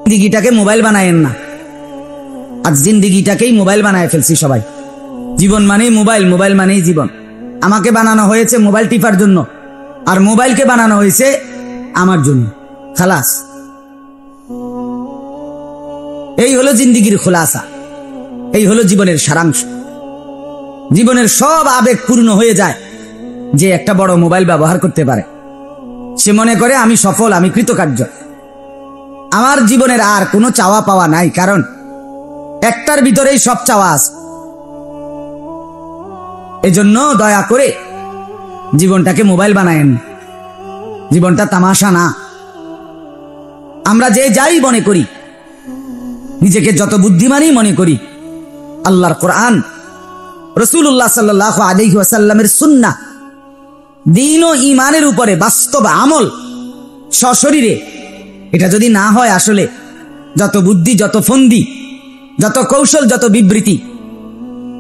জিন্দিগিটাকে mobile বানায়েন না। আজ জিন্দিগিটাকেই mobile বানায় ফেলছি সবাই। জীবন মানেই মোবাইল, মোবাইল মানেই জীবন। আমাকে বানানো হয়েছে মোবাইল টিপার জন্য, আর মোবাইলকে বানানো হয়েছে আমার জন্য। খালাস, এই হলো জিন্দিগির খোলাসা, এই হলো জীবনের সারাংশ। জীবনের সব আবেগ পূর্ণ হয়ে যায় যে একটা বড় মোবাইল ব্যবহার করতে পারে। সে মনে করে আমি সফল, আমি কৃতকার্য। আমার জীবনের আর কোনো চাওয়া পাওয়া নাই, কারণ একটার ভিতরেই সব চাওয়া আছে। এজন্য দয়া করে জীবনটাকে মোবাইল বানায়েন। জীবনটা তামাশা না। আমরা যে যাই মনে করি, নিজেকে যত বুদ্ধিমানই মনে করি, আল্লাহর কোরআন, রাসূলুল্লাহ সাল্লাল্লাহু আলাইহি ওয়াসাল্লামের সুন্নাহ, দ্বীন ও ঈমানের উপরে বাস্তব আমল সশরীরে, এটা যদি না হয়, আসলে যত বুদ্ধি, যত ফন্দি, যত কৌশল, যত বিবৃতি,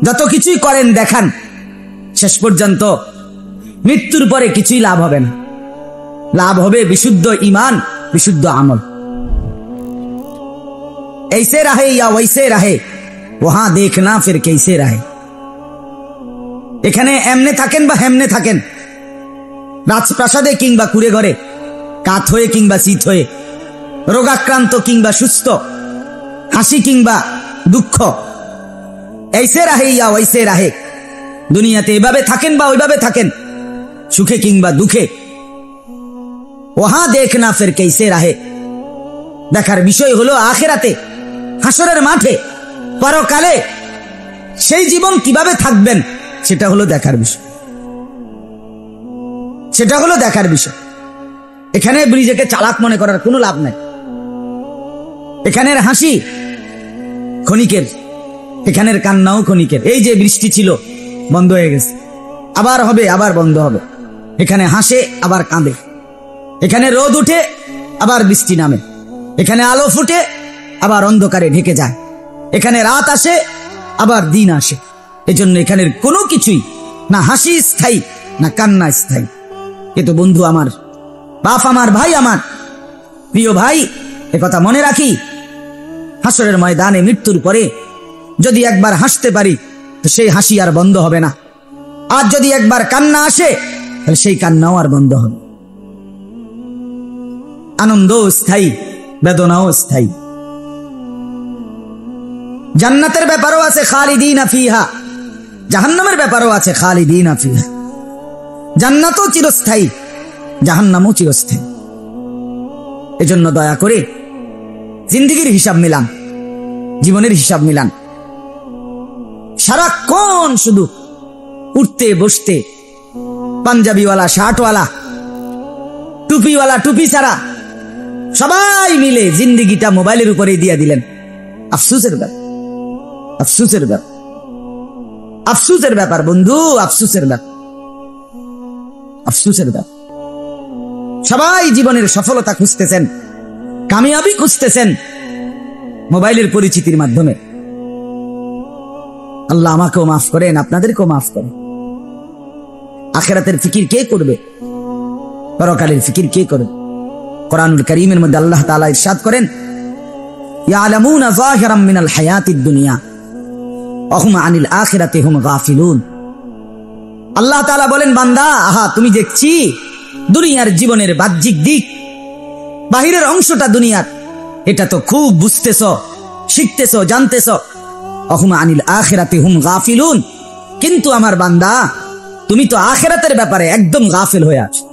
যত কিছুই করেন দেখান, শেষ পর্যন্ত মৃত্যুর পরে কিছুই লাভ হবে না। লাভ হবে বিশুদ্ধ ঈমান, বিশুদ্ধ আমল। ऐसे रहे या वैसे रहे, वहां देखना फिर कैसे रहे। এখানে এমনে থাকেন বা হেমনে থাকেন, রাজপ্রাসাদে কিংবা কুড়ে ঘরে, কাত হয়ে কিংবা শীত হয়ে, রোগাক্রান্ত কিংবা সুস্থ, হাসি কিংবা দুঃখ, ऐसे रहे या वैसे रहे। দুনিয়াতে এভাবে থাকেন বা ওইভাবে থাকেন, সুখে কিংবা দুঃখে, वहां देखना फिर कैसे रहे। দেখার বিষয় হলো আখিরাতে, হাসরের মাঠে, পরকালে সেই জীবন কিভাবে থাকবেন, সেটা হলো দেখার বিষয়। সেটা হলো দেখার বিষয়। এখানে নিজেকে চালাক মনে করার কোনো লাভ নাই। এখানের হাসি ক্ষণিকের, এখানের কান্নাও ক্ষণিকের। এই যে বৃষ্টি ছিল, বন্ধ হয়ে গেছে, আবার হবে, আবার বন্ধ হবে। এখানে হাসে, আবার কাঁদে। এখানে রোদ উঠে, আবার বৃষ্টি নামে। এখানে আলো ফুটে, আবার অন্ধকারে ঢেকে যায়। এখানে রাত আসে, আবার দিন আসে। এজন্য এখানের কোনো কিছুই না হাসি স্থায়ী, না কান্না স্থায়ী। কিন্তু বন্ধু আমার, বাপ আমার, ভাই আমার, প্রিয় ভাই, একথা মনে রাখি, হাসরের ময়দানে মৃত্যুর পরে যদি একবার হাসতে পারি, তো সেই হাসি আর বন্ধ হবে না। আর যদি একবার কান্না আসে, তাহলে সেই কান্নাও আর বন্ধ হবে। আনন্দও স্থায়ী, বেদনাও স্থায়ী। জান্নাতের ব্যাপারও আছে খালিদিনা ফিহা, জাহান্নামের ব্যাপারও আছে খালিদিনা ফিহা। জান্নাতও চিরস্থায়ী, জাহান্নামও চিরস্থায়ী। এজন্য দয়া করে জিন্দেগির হিসাব মিলান, জীবনের হিসাব মিলান। সারাক্ষণ শুধু উঠতে বসতে, পাঞ্জাবিওয়ালা শার্টওয়ালা, টুপিওয়ালা টুপি ছাড়া সবাই মিলে জিন্দেগিটা মোবাইলের উপরে দিয়ে দিলেন। আফসোসের ব্যাপার, আফসোসের ব্যাপার, আফসোসের ব্যাপার বন্ধু, আফসোসের ব্যাপার, আফসোসের ব্যাপার। সবাই জীবনের সফলতা খুঁজতেছেন, কামিয়াবি খুঁজতেছেন মোবাইলের পরিচিতির মাধ্যমে। আল্লাহ আমাকেও মাফ করেন, আপনাদেরকেও মাফ করেন। আখিরাতের ফিকির কে করবে? পরকালের ফিকির কে করবে? কোরআনুল কারীমের মধ্যে আল্লাহ তাআলা ইরশাদ করেন, ইয়ালামুনা যাহিরাম মিনাল হায়াতিদ দুনিয়া ওয়া হুম আনিল আখিরাতি হুম গাফিলুন। আল্লাহ তাআলা বলেন, বান্দা, আহা, তুমি দেখছি দুনিয়ার জীবনের বাহ্যিক দিক, বাহিরের অংশটা দুনিয়ার, এটা তো খুব বুঝতেছো, শিখতেছো, জানতেছো। ওয়া হুম আনিল আখিরাতি হুম গাফিলুন। কিন্তু আমার বান্দা, তুমি তো আখিরাতের ব্যাপারে একদম গাফিল হয়ে আছো।